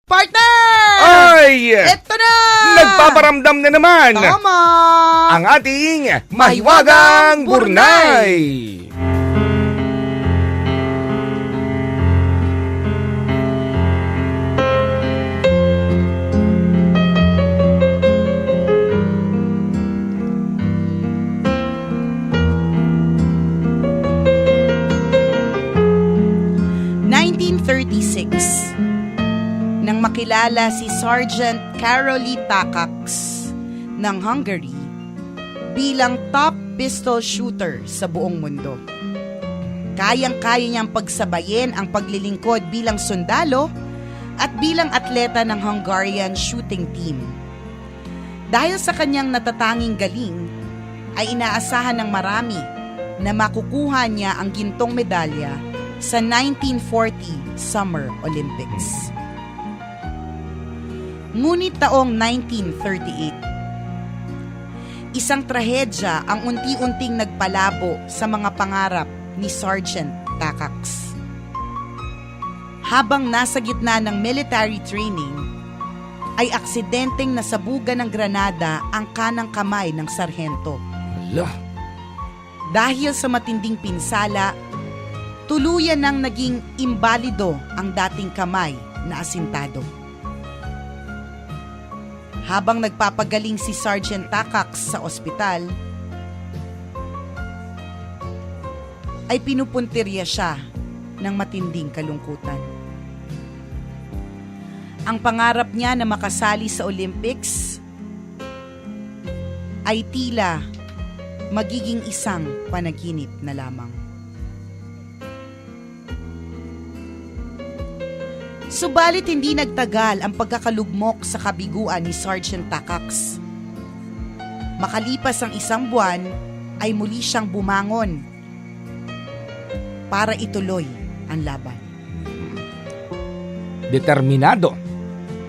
Partner! Ay! Ito na! Nagpaparamdam na naman Tama! ang ating Mahiwagang Burnay! Nang makilala si Sergeant Karoly Takacs ng Hungary bilang top pistol shooter sa buong mundo. Kayang-kaya niyang pagsabayin ang paglilingkod bilang sundalo at bilang atleta ng Hungarian shooting team. Dahil sa kanyang natatanging galing, ay inaasahan ng marami na makukuha niya ang gintong medalya sa 1940 Summer Olympics. Ngunit taong 1938, isang trahedya ang unti-unting nagpalabo sa mga pangarap ni Sergeant Takacs. Habang nasa gitna ng military training, ay aksidenteng nasabugan ng granada ang kanang kamay ng sarhento. Ala, Dahil sa matinding pinsala, tuluyan nang naging imbalido ang dating kamay na asintado. Habang nagpapagaling si Sergeant Takacs sa ospital, ay pinupuntirya siya ng matinding kalungkutan. Ang pangarap niya na makasali sa Olympics ay tila magiging isang panaginip na lamang. Subalit hindi nagtagal ang pagkakalugmok sa kabiguan ni Sergeant Takacs. Makalipas ang isang buwan, ay muli siyang bumangon para ituloy ang laban. determinado.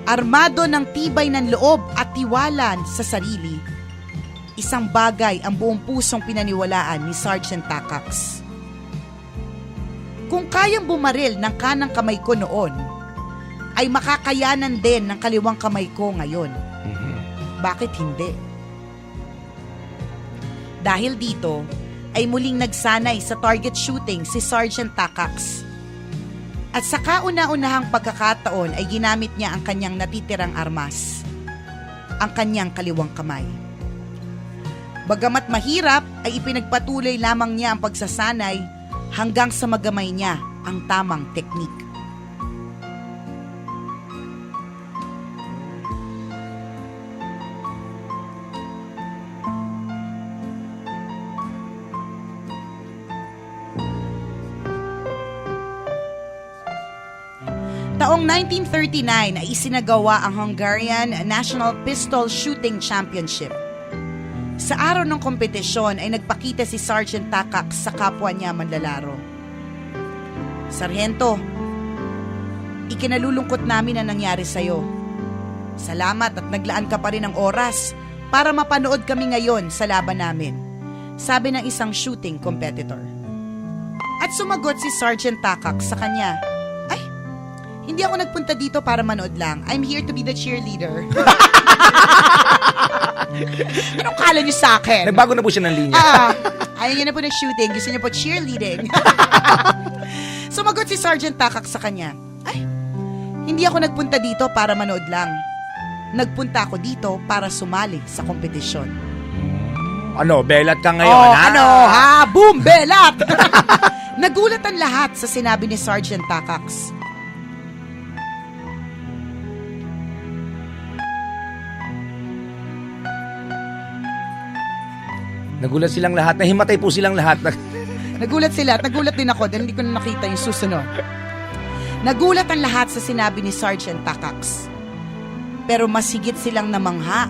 Armado ng tibay ng loob at tiwala sa sarili, isang bagay ang buong pusong pinaniwalaan ni Sergeant Takacs. Kung kayang bumaril ng kanang kamay ko noon, ay makakayanan din ng kaliwang kamay ko ngayon. Bakit hindi? Dahil dito, ay muling nagsanay sa target shooting si Sergeant Takacs. At sa kauna-unahang pagkakataon ay ginamit niya ang kanyang natitirang armas, ang kanyang kaliwang kamay. Bagamat mahirap, ay ipinagpatuloy lamang niya ang pagsasanay hanggang sa magamay niya ang tamang teknik. Taong 1939 ay isinagawa ang Hungarian National Pistol Shooting Championship. Sa araw ng kompetisyon ay nagpakita si Sergeant Takacs sa kapwa niya manlalaro. Sarhento, ikinalulungkot namin ang nangyari sa'yo. Salamat at naglaan ka pa rin ng oras para mapanood kami ngayon sa laban namin, sabi ng isang shooting competitor. At sumagot si Sergeant Takacs sa kanya, hindi ako nagpunta dito para manood lang. I'm here to be the cheerleader. Anong kala niyo sa akin? Nagbago na po siya ng linya. Ayaw niya na po ng shooting. Gusto niya po cheerleading. Sumagot si Sergeant Takacs sa kanya, hindi ako nagpunta dito para manood lang. Nagpunta ako dito para sumali sa kompetisyon. Ano, belat ka ngayon, ha? Boom, belat! Nagulat ang lahat sa sinabi ni Sergeant Takacs. Nagulat silang lahat. Nahimatay po silang lahat. Nagulat sila at nagulat din ako dahil hindi ko na nakita yung susunod. Nagulat ang lahat sa sinabi ni Sergeant Takacs. Pero mas higit silang namangha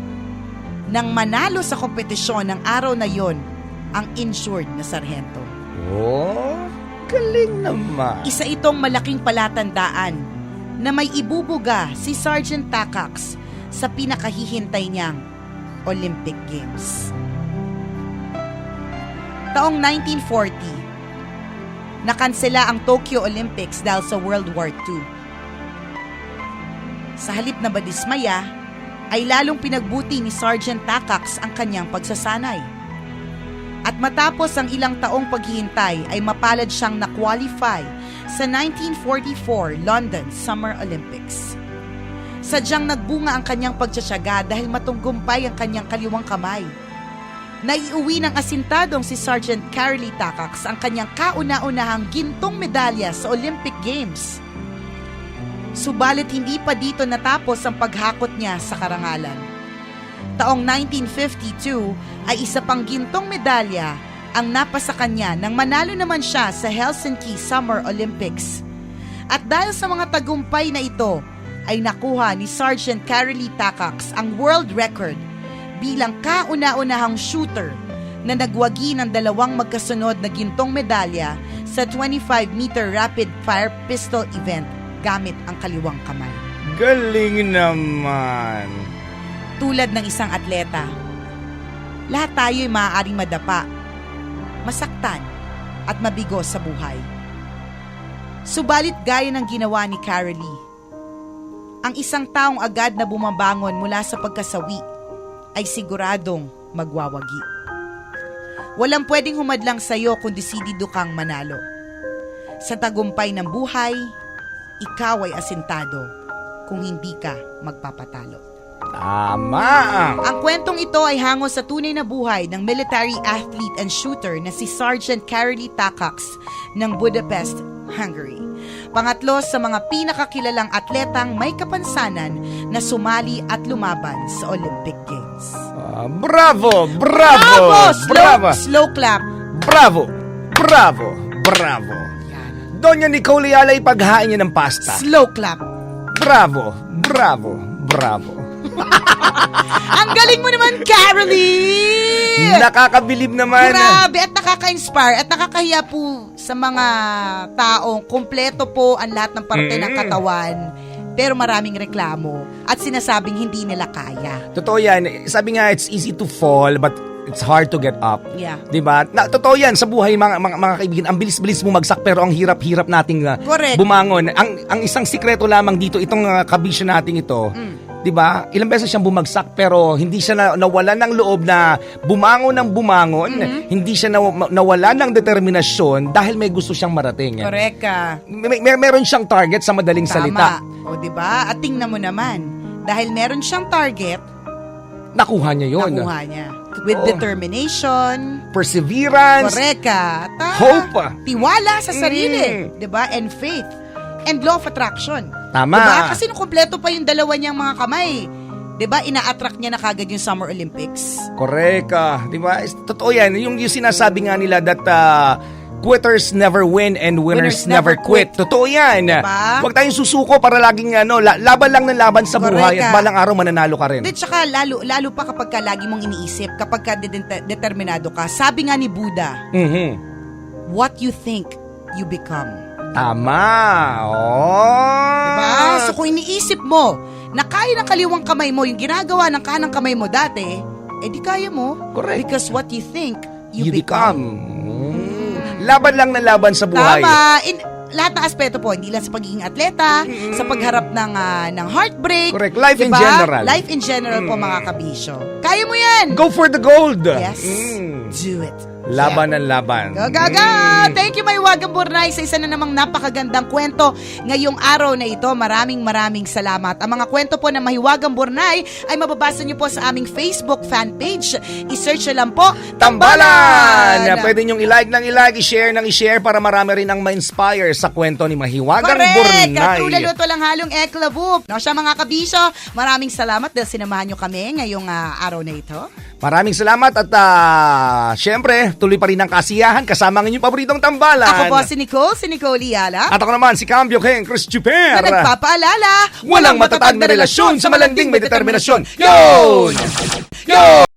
nang manalo sa kompetisyon ng araw na yon ang insured na sarhento. Oh, galing naman. Isa itong malaking palatandaan na may ibubuga si Sergeant Takacs sa pinakahihintay niyang Olympic Games. Taong 1940, nakansela ang Tokyo Olympics dahil sa World War II. Sa halip na badismaya, ay lalong pinagbuti ni Sergeant Takacs ang kanyang pagsasanay. At matapos ang ilang taong paghihintay ay mapalad siyang na-qualify sa 1944 London Summer Olympics. Sadyang nagbunga ang kanyang pagtsatsaga dahil matunggumpay ang kanyang kaliwang kamay. Naiuwi ng asintadong si Sergeant Carolee Takacs ang kanyang kauna-unahang gintong medalya sa Olympic Games. Subalit hindi pa dito natapos ang paghakot niya sa karangalan. Taong 1952 ay isa pang gintong medalya ang napasa kanya nang manalo naman siya sa Helsinki Summer Olympics. At dahil sa mga tagumpay na ito, ay nakuha ni Sergeant Carolee Takacs ang world record bilang kauna-unahang shooter na nagwagi ng dalawang magkasunod na gintong medalya sa 25-meter rapid-fire pistol event gamit ang kaliwang kamay. Galing naman. Tulad ng isang atleta, lahat tayo ay maaaring madapa, masaktan at mabigo sa buhay. Subalit gaya ng ginawa ni Carolee, ang isang taong agad na bumabangon mula sa pagkasawi ay siguradong magwawagi. Walang pwedeng humadlang sa iyo kung desidido kang manalo. Sa tagumpay ng buhay, ikaw ay asintado kung hindi ka magpapatalo. Tama. Ang kwentong ito ay hango sa tunay na buhay ng military athlete and shooter na si Sergeant Carolee Takacs ng Budapest, Hungary. Pangatlo sa mga pinakakilalang atletang may kapansanan na sumali at lumaban sa Olympic Games. Bravo! Bravo! Slow clap. Bravo! Bravo! Bravo! Yan. Doña Nicole Ayala, ipaghain niya ng pasta. Slow clap. Bravo! Bravo! Bravo! Ang galing mo naman, Carolee! Nakakabilib naman. Grabe at nakaka-inspire at nakakahiya po sa mga taong kumpleto po ang lahat ng parte ng katawan pero maraming reklamo at sinasabing hindi nila kaya. Totoo yan. Sabi nga, it's easy to fall but it's hard to get up. Yeah. Diba? Totoo yan sa buhay mga kaibigan. Ang bilis-bilis bumagsak pero ang hirap-hirap nating Correct. bumangon. Ang isang sikreto lamang dito, itong kabisyo nating ito, 'di ba? Ilang beses siyang bumagsak pero hindi siya nawalan ng loob na bumangon ng bumangon. Hindi siya nawalan ng determinasyon dahil may gusto siyang marating. Correct ka. Meron siyang target sa madaling salita. O, diba? At tingnan mo naman, dahil meron siyang target, Nakuha niya 'yon. nakuha niya. With determination, Perseverance. correct ka. At, Hope. Tiwala sa sarili, diba? And faith. And law of attraction. Tama. Diba? Kasi nung kumpleto pa yung dalawa niyang mga kamay, diba? Ina-attract niya na kagad yung Summer Olympics. Correct. Di ba? Totoo yan. Yung sinasabi nga nila that quitters never win and winners never quit. Totoo yan. Diba? Huwag tayong susuko para laging laban lang ng laban sa buhay Correct at ka. balang araw mananalo ka rin. At saka lalo pa kapag ka lagi mong iniisip, kapag ka determinado ka. Sabi nga ni Buddha, what you think, you become. Tama. Oh. Diba? So kung iniisip mo na kaya ng kaliwang kamay mo, yung ginagawa ng kanang kamay mo dati, di kaya mo. Correct. Because what you think, You become. Laban lang ng laban sa buhay. Tama. In lahat ng aspeto po, hindi lang sa pagiging atleta, sa pagharap ng heartbreak. Correct. Life in diba? general. Life in general po, mga kabisyo. Kaya mo yan. Go for the gold. Yes. Do it. Laban ng laban. Go, go, go! Thank you, Mahiwagang Burnay, sa isa na namang napakagandang kwento ngayong araw na ito. Maraming salamat. Ang mga kwento po ng Mahiwagang Burnay ay mababasa niyo po sa aming Facebook fan page. I-search nyo lang po, Tambalan! Pwede nyong i-like, i-share para marami rin ang ma-inspire sa kwento ni Mahiwagang Correct! Burnay. Katulad lang halong eklavup. No, siya mga kabisyo, maraming salamat dahil sinamahan nyo kami ngayong araw na ito. Maraming salamat at syempre, tuloy pa rin ang kasiyahan kasama ng inyong paboritong tambalan. Ako po si Nicole Yala. At ako naman si Cambio King Chris Chuper. Na nagpapaalala, Walang matatag na relasyon sa malanding may determinasyon. Yun! Yun!